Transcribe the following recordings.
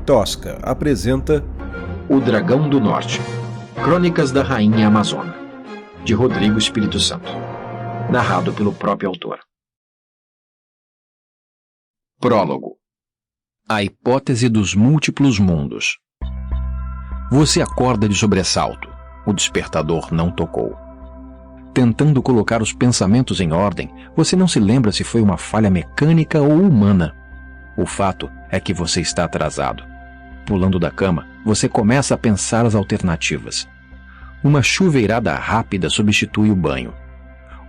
Tosca apresenta O Dragão do Norte, Crônicas da Rainha Amazona, de Rodrigo Espírito Santo, narrado pelo próprio autor. Prólogo. A hipótese dos múltiplos mundos. Você acorda de sobressalto. O despertador não tocou. Tentando colocar os pensamentos em ordem, você não se lembra se foi uma falha mecânica ou humana. O fato é que você está atrasado. Pulando da cama, você começa a pensar as alternativas. Uma chuveirada rápida substitui o banho.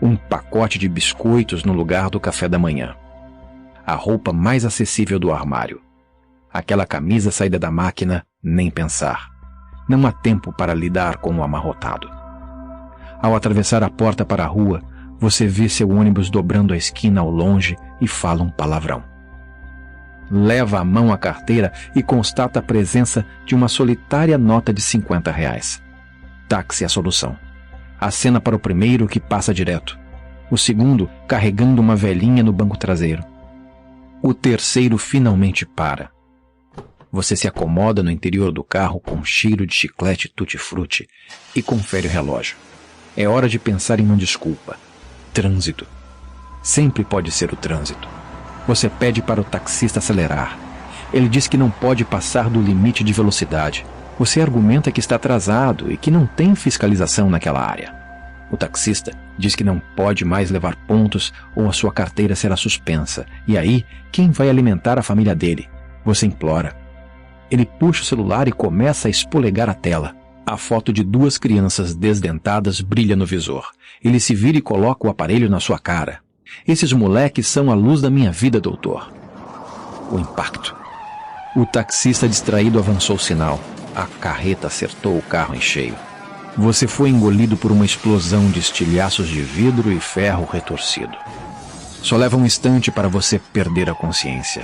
Um pacote de biscoitos no lugar do café da manhã. A roupa mais acessível do armário. Aquela camisa saída da máquina, nem pensar. Não há tempo para lidar com o amarrotado. Ao atravessar a porta para a rua, você vê seu ônibus dobrando a esquina ao longe e fala um palavrão. Leva à mão a carteira e constata a presença de uma solitária nota de R$50. Táxi é a solução. Acena para o primeiro, que passa direto. O segundo, carregando uma velhinha no banco traseiro. O terceiro finalmente para. Você se acomoda no interior do carro com cheiro de chiclete tutti-frutti e confere o relógio. É hora de pensar em uma desculpa. Trânsito. Sempre pode ser o trânsito. Você pede para o taxista acelerar. Ele diz que não pode passar do limite de velocidade. Você argumenta que está atrasado e que não tem fiscalização naquela área. O taxista diz que não pode mais levar pontos ou a sua carteira será suspensa. E aí, quem vai alimentar a família dele? Você implora. Ele puxa o celular e começa a espolegar a tela. A foto de duas crianças desdentadas brilha no visor. Ele se vira e coloca o aparelho na sua cara. Esses moleques são a luz da minha vida, doutor. O impacto. O taxista distraído avançou o sinal. A carreta acertou o carro em cheio. Você foi engolido por uma explosão de estilhaços de vidro e ferro retorcido. Só leva um instante para você perder a consciência,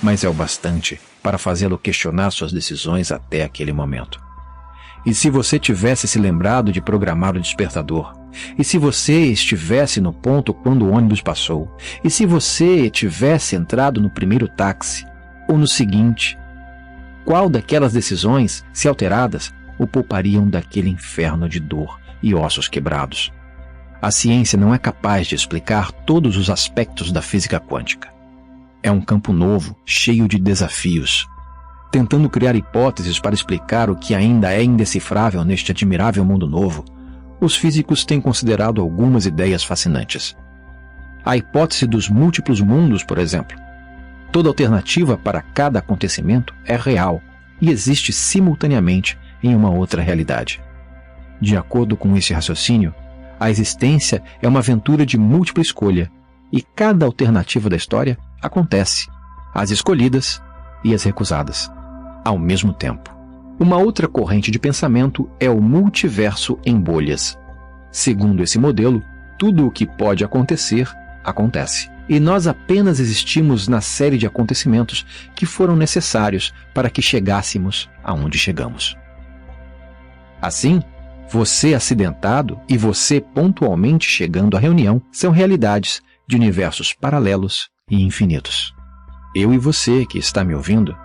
mas é o bastante para fazê-lo questionar suas decisões até aquele momento. E se você tivesse se lembrado de programar o despertador? E se você estivesse no ponto quando o ônibus passou? E se você tivesse entrado no primeiro táxi? Ou no seguinte? Qual daquelas decisões, se alteradas, o poupariam daquele inferno de dor e ossos quebrados? A ciência não é capaz de explicar todos os aspectos da física quântica. É um campo novo, cheio de desafios. Tentando criar hipóteses para explicar o que ainda é indecifrável neste admirável mundo novo, os físicos têm considerado algumas ideias fascinantes. A hipótese dos múltiplos mundos, por exemplo. Toda alternativa para cada acontecimento é real e existe simultaneamente em uma outra realidade. De acordo com esse raciocínio, a existência é uma aventura de múltipla escolha e cada alternativa da história acontece, as escolhidas e as recusadas, ao mesmo tempo. Uma outra corrente de pensamento é o multiverso em bolhas. Segundo esse modelo, tudo o que pode acontecer, acontece. E nós apenas existimos na série de acontecimentos que foram necessários para que chegássemos aonde chegamos. Assim, você acidentado e você pontualmente chegando à reunião são realidades de universos paralelos e infinitos. Eu e você que está me ouvindo,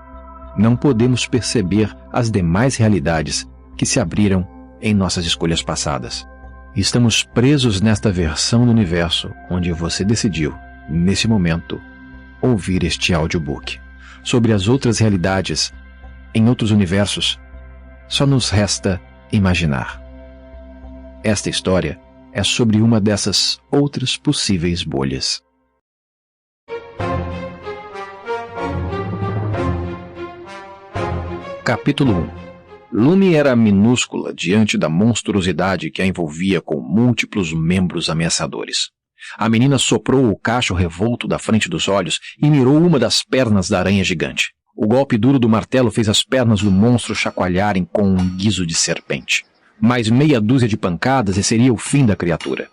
não podemos perceber as demais realidades que se abriram em nossas escolhas passadas. Estamos presos nesta versão do universo onde você decidiu, nesse momento, ouvir este audiobook. Sobre as outras realidades, em outros universos, só nos resta imaginar. Esta história é sobre uma dessas outras possíveis bolhas. Capítulo 1. Lume era minúscula diante da monstruosidade que a envolvia com múltiplos membros ameaçadores. A menina soprou o cacho revolto da frente dos olhos e mirou uma das pernas da aranha gigante. O golpe duro do martelo fez as pernas do monstro chacoalharem com um guizo de serpente. Mais meia dúzia de pancadas e seria o fim da criatura.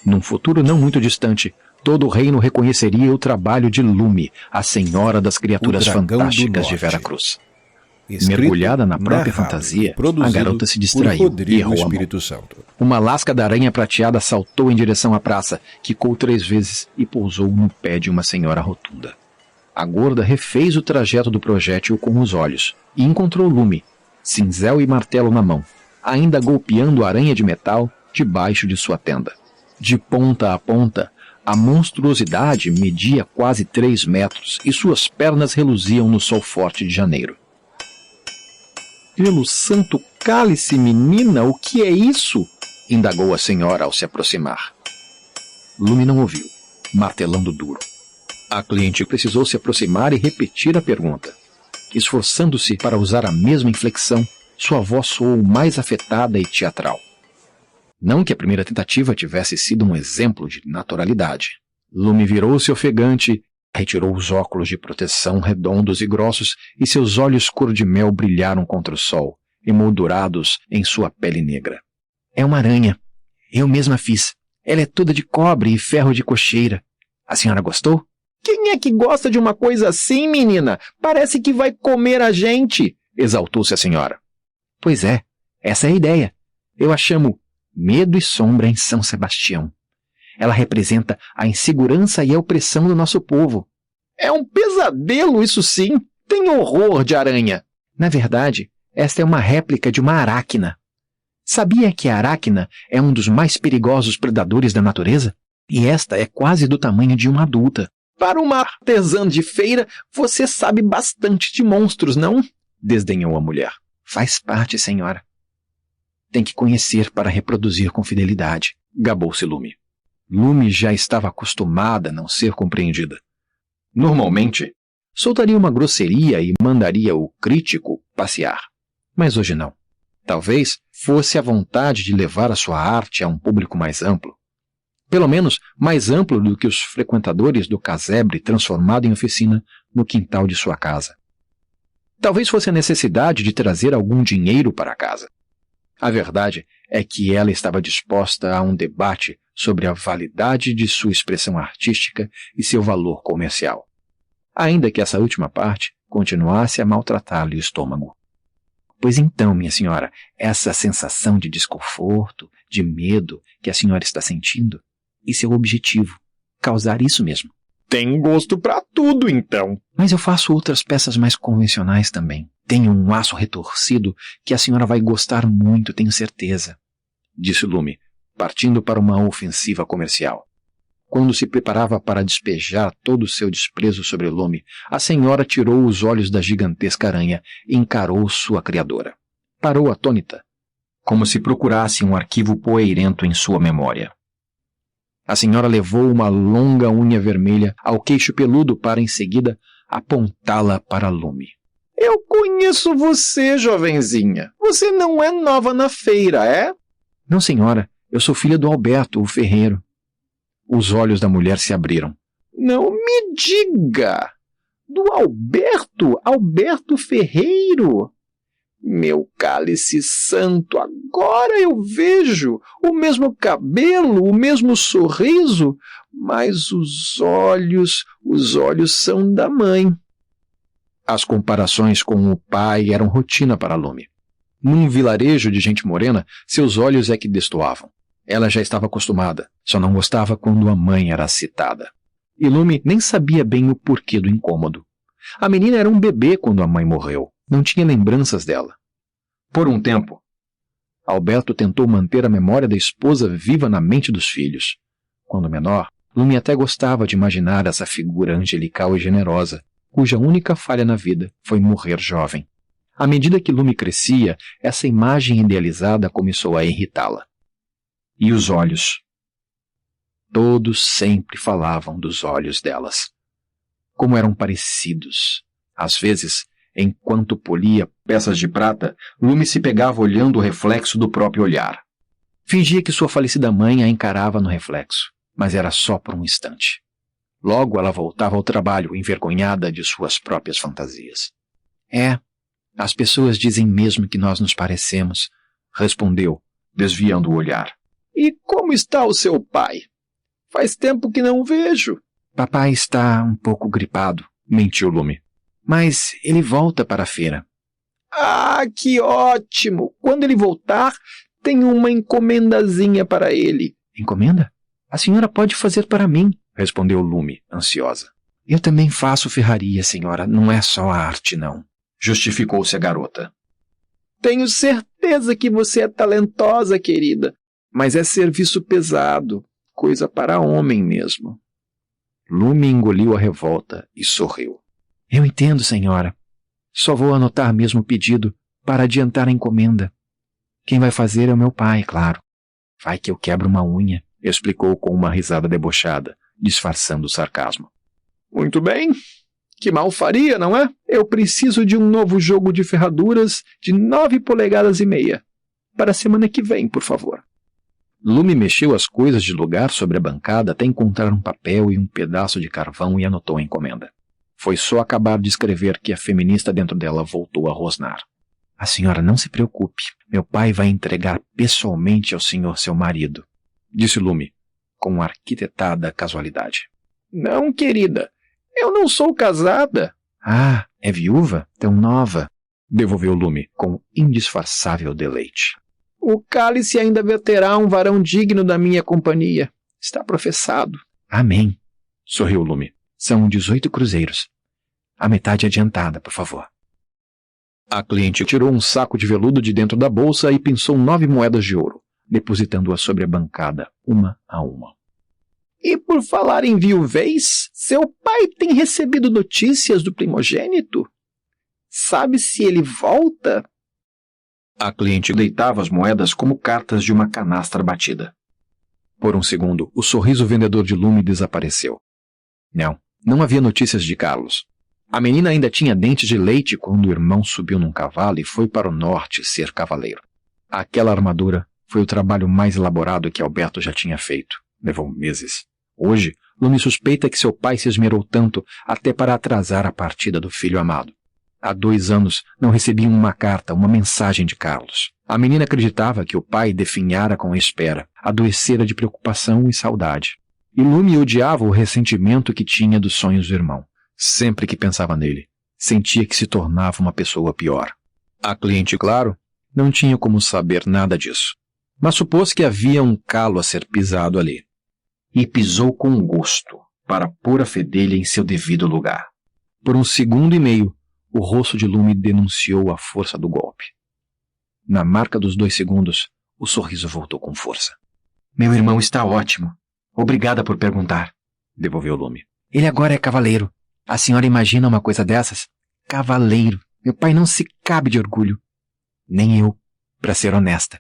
Num futuro não muito distante, todo o reino reconheceria o trabalho de Lume, a senhora das criaturas fantásticas de Veracruz. Mergulhada na própria fantasia, a garota se distraiu e errou a mão. Uma lasca da aranha prateada saltou em direção à praça, quicou 3 vezes e pousou no pé de uma senhora rotunda. A gorda refez o trajeto do projétil com os olhos e encontrou Lume, cinzel e martelo na mão, ainda golpeando a aranha de metal debaixo de sua tenda. De ponta a ponta, a monstruosidade media quase 3 metros e suas pernas reluziam no sol forte de janeiro. Pelo santo cálice, menina, o que é isso? Indagou a senhora ao se aproximar. Lume não ouviu, martelando duro. A cliente precisou se aproximar e repetir a pergunta. Esforçando-se para usar a mesma inflexão, sua voz soou mais afetada e teatral. Não que a primeira tentativa tivesse sido um exemplo de naturalidade. Lume virou-se ofegante, retirou os óculos de proteção redondos e grossos e seus olhos cor de mel brilharam contra o sol, emoldurados em sua pele negra. É uma aranha. Eu mesma fiz. Ela é toda de cobre e ferro de cocheira. A senhora gostou? Quem é que gosta de uma coisa assim, menina? Parece que vai comer a gente, exaltou-se a senhora. Pois é, essa é a ideia. Eu a chamo Medo e Sombra em São Sebastião. Ela representa a insegurança e a opressão do nosso povo. É um pesadelo, isso sim. Tem horror de aranha. Na verdade, esta é uma réplica de uma aracna. Sabia que a aracna é um dos mais perigosos predadores da natureza? E esta é quase do tamanho de uma adulta. Para uma artesã de feira, você sabe bastante de monstros, não? Desdenhou a mulher. Faz parte, senhora. Tem que conhecer para reproduzir com fidelidade, gabou-se Lume. Lume já estava acostumada a não ser compreendida. Normalmente, soltaria uma grosseria e mandaria o crítico passear. Mas hoje não. Talvez fosse a vontade de levar a sua arte a um público mais amplo. Pelo menos mais amplo do que os frequentadores do casebre transformado em oficina no quintal de sua casa. Talvez fosse a necessidade de trazer algum dinheiro para casa. A verdade é que ela estava disposta a um debate sobre a validade de sua expressão artística e seu valor comercial, ainda que essa última parte continuasse a maltratar-lhe o estômago. Pois então, minha senhora, essa sensação de desconforto, de medo que a senhora está sentindo, esse é o objetivo, causar isso mesmo. Tem gosto para tudo, então. Mas eu faço outras peças mais convencionais também. Tenho um aço retorcido que a senhora vai gostar muito, tenho certeza, disse Lume, partindo para uma ofensiva comercial. Quando se preparava para despejar todo o seu desprezo sobre Lume, a senhora tirou os olhos da gigantesca aranha e encarou sua criadora. Parou atônita, como se procurasse um arquivo poeirento em sua memória. A senhora levou uma longa unha vermelha ao queixo peludo para, em seguida, apontá-la para Lume. Eu conheço você, jovenzinha. Você não é nova na feira, é? Não, senhora. Eu sou filha do Alberto, o ferreiro. Os olhos da mulher se abriram. Não me diga! Do Alberto? Alberto Ferreiro? Meu cálice santo, agora eu vejo o mesmo cabelo, o mesmo sorriso, mas os olhos são da mãe. As comparações com o pai eram rotina para Lume. Num vilarejo de gente morena, seus olhos é que destoavam. Ela já estava acostumada, só não gostava quando a mãe era citada. E Lume nem sabia bem o porquê do incômodo. A menina era um bebê quando a mãe morreu. Não tinha lembranças dela. Por um tempo, Alberto tentou manter a memória da esposa viva na mente dos filhos. Quando menor, Lume até gostava de imaginar essa figura angelical e generosa, cuja única falha na vida foi morrer jovem. À medida que Lume crescia, essa imagem idealizada começou a irritá-la. E os olhos? Todos sempre falavam dos olhos delas. Como eram parecidos. Às vezes, enquanto polia peças de prata, Lume se pegava olhando o reflexo do próprio olhar. Fingia que sua falecida mãe a encarava no reflexo, mas era só por um instante. Logo ela voltava ao trabalho, envergonhada de suas próprias fantasias. As pessoas dizem mesmo que nós nos parecemos, respondeu, desviando o olhar. E como está o seu pai? Faz tempo que não o vejo. Papai está um pouco gripado, mentiu Lume. Mas ele volta para a feira. Ah, que ótimo! Quando ele voltar, tenho uma encomendazinha para ele. Encomenda? A senhora pode fazer para mim, respondeu Lume, ansiosa. Eu também faço ferraria, senhora, não é só a arte, não, justificou-se a garota. Tenho certeza que você é talentosa, querida, mas é serviço pesado, coisa para homem mesmo. Lume engoliu a revolta e sorriu. Eu entendo, senhora. Só vou anotar mesmo o pedido para adiantar a encomenda. Quem vai fazer é o meu pai, claro. Vai que eu quebro uma unha, explicou com uma risada debochada, disfarçando o sarcasmo. Muito bem. Que mal faria, não é? Eu preciso de um novo jogo de ferraduras de 9,5 polegadas. Para a semana que vem, por favor. Lume mexeu as coisas de lugar sobre a bancada até encontrar um papel e um pedaço de carvão e anotou a encomenda. Foi só acabar de escrever que a feminista dentro dela voltou a rosnar. A senhora não se preocupe. Meu pai vai entregar pessoalmente ao senhor seu marido, disse Lume, com arquitetada casualidade. Não, querida. Eu não sou casada. Ah, é viúva? Tão nova, devolveu Lume com indisfarçável deleite. O cálice ainda terá um varão digno da minha companhia. Está professado. Amém, sorriu Lume. São 18 cruzeiros. A metade adiantada, por favor. A cliente tirou um saco de veludo de dentro da bolsa e pinçou 9 moedas de ouro, depositando-as sobre a bancada, uma a uma. E por falar em viuvez, seu pai tem recebido notícias do primogênito? Sabe se ele volta? A cliente deitava as moedas como cartas de uma canastra batida. Por um segundo, o sorriso vendedor de lume desapareceu. Não havia notícias de Carlos. A menina ainda tinha dentes de leite quando o irmão subiu num cavalo e foi para o norte ser cavaleiro. Aquela armadura foi o trabalho mais elaborado que Alberto já tinha feito. Levou meses. Hoje, Lume suspeita que seu pai se esmerou tanto até para atrasar a partida do filho amado. Há 2 anos não recebiam uma carta, uma mensagem de Carlos. A menina acreditava que o pai definhara com a espera, adoecera de preocupação e saudade. E Lume odiava o ressentimento que tinha dos sonhos do irmão. Sempre que pensava nele, sentia que se tornava uma pessoa pior. A cliente, claro, não tinha como saber nada disso, mas supôs que havia um calo a ser pisado ali. E pisou com gosto, para pôr a fedelha em seu devido lugar. Por 1,5 segundos, o rosto de Lume denunciou a força do golpe. Na marca dos 2 segundos, o sorriso voltou com força. Meu irmão está ótimo. Obrigada por perguntar, devolveu Lume. Ele agora é cavaleiro. A senhora imagina uma coisa dessas? Cavaleiro. Meu pai não se cabe de orgulho. Nem eu, para ser honesta.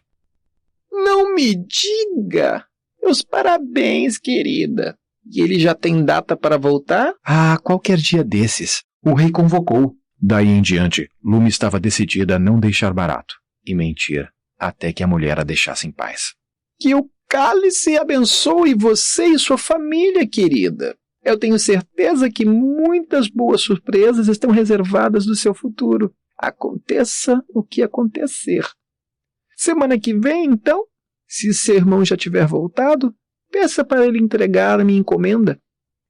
Não me diga! Meus parabéns, querida. E ele já tem data para voltar? Ah, qualquer dia desses. O rei convocou. Daí em diante, Lume estava decidida a não deixar barato e mentir até que a mulher a deixasse em paz. Que o cálice abençoe você e sua família, querida. Eu tenho certeza que muitas boas surpresas estão reservadas do seu futuro. Aconteça o que acontecer. Semana que vem, então, se seu irmão já tiver voltado, peça para ele entregar a minha encomenda.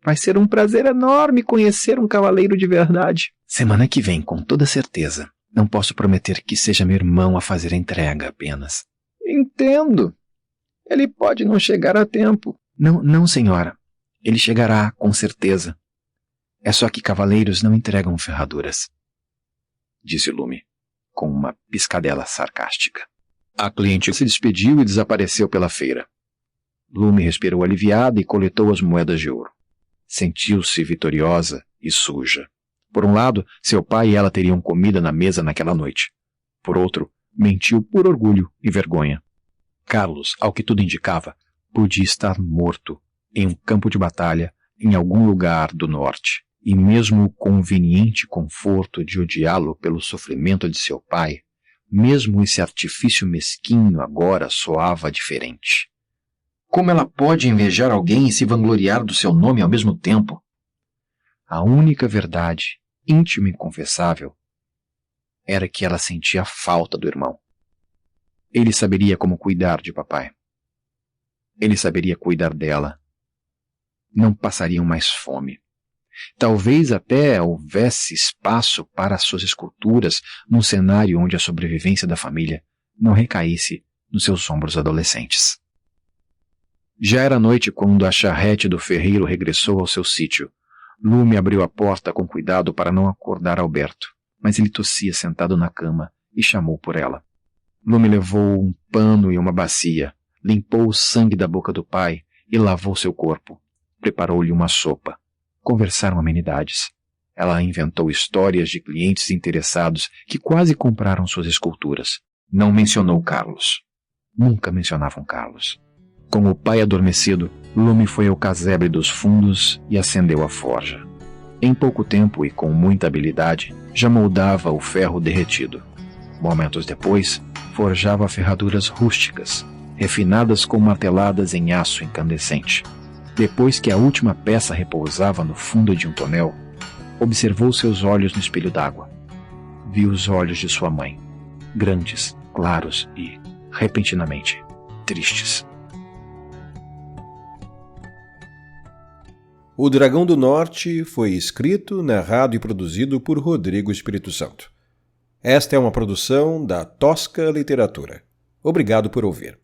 Vai ser um prazer enorme conhecer um cavaleiro de verdade. Semana que vem, com toda certeza. Não posso prometer que seja meu irmão a fazer a entrega apenas. Entendo. Ele pode não chegar a tempo. Não, senhora. Ele chegará, com certeza. É só que cavaleiros não entregam ferraduras, disse Lume, com uma piscadela sarcástica. A cliente se despediu e desapareceu pela feira. Lume respirou aliviada e coletou as moedas de ouro. Sentiu-se vitoriosa e suja. Por um lado, seu pai e ela teriam comida na mesa naquela noite. Por outro, mentiu por orgulho e vergonha. Carlos, ao que tudo indicava, podia estar morto em um campo de batalha em algum lugar do norte. E mesmo o conveniente conforto de odiá-lo pelo sofrimento de seu pai, mesmo esse artifício mesquinho agora soava diferente. Como ela pode invejar alguém e se vangloriar do seu nome ao mesmo tempo? A única verdade, íntima e inconfessável, era que ela sentia falta do irmão. Ele saberia como cuidar de papai. Ele saberia cuidar dela. Não passariam mais fome. Talvez até houvesse espaço para suas esculturas num cenário onde a sobrevivência da família não recaísse nos seus ombros adolescentes. Já era noite quando a charrete do ferreiro regressou ao seu sítio, Lume abriu a porta com cuidado para não acordar Alberto, mas ele tossia sentado na cama e chamou por ela. Lume levou um pano e uma bacia, limpou o sangue da boca do pai e lavou seu corpo. Preparou-lhe uma sopa. Conversaram amenidades. Ela inventou histórias de clientes interessados que quase compraram suas esculturas. Não mencionou Carlos. Nunca mencionavam Carlos. Com o pai adormecido, Lume foi ao casebre dos fundos e acendeu a forja. Em pouco tempo e com muita habilidade, já moldava o ferro derretido. Momentos depois, forjava ferraduras rústicas, refinadas com marteladas em aço incandescente. Depois que a última peça repousava no fundo de um tonel, observou seus olhos no espelho d'água. Viu os olhos de sua mãe, grandes, claros e, repentinamente, tristes. O Dragão do Norte foi escrito, narrado e produzido por Rodrigo Espírito Santo. Esta é uma produção da Tosca Literatura. Obrigado por ouvir.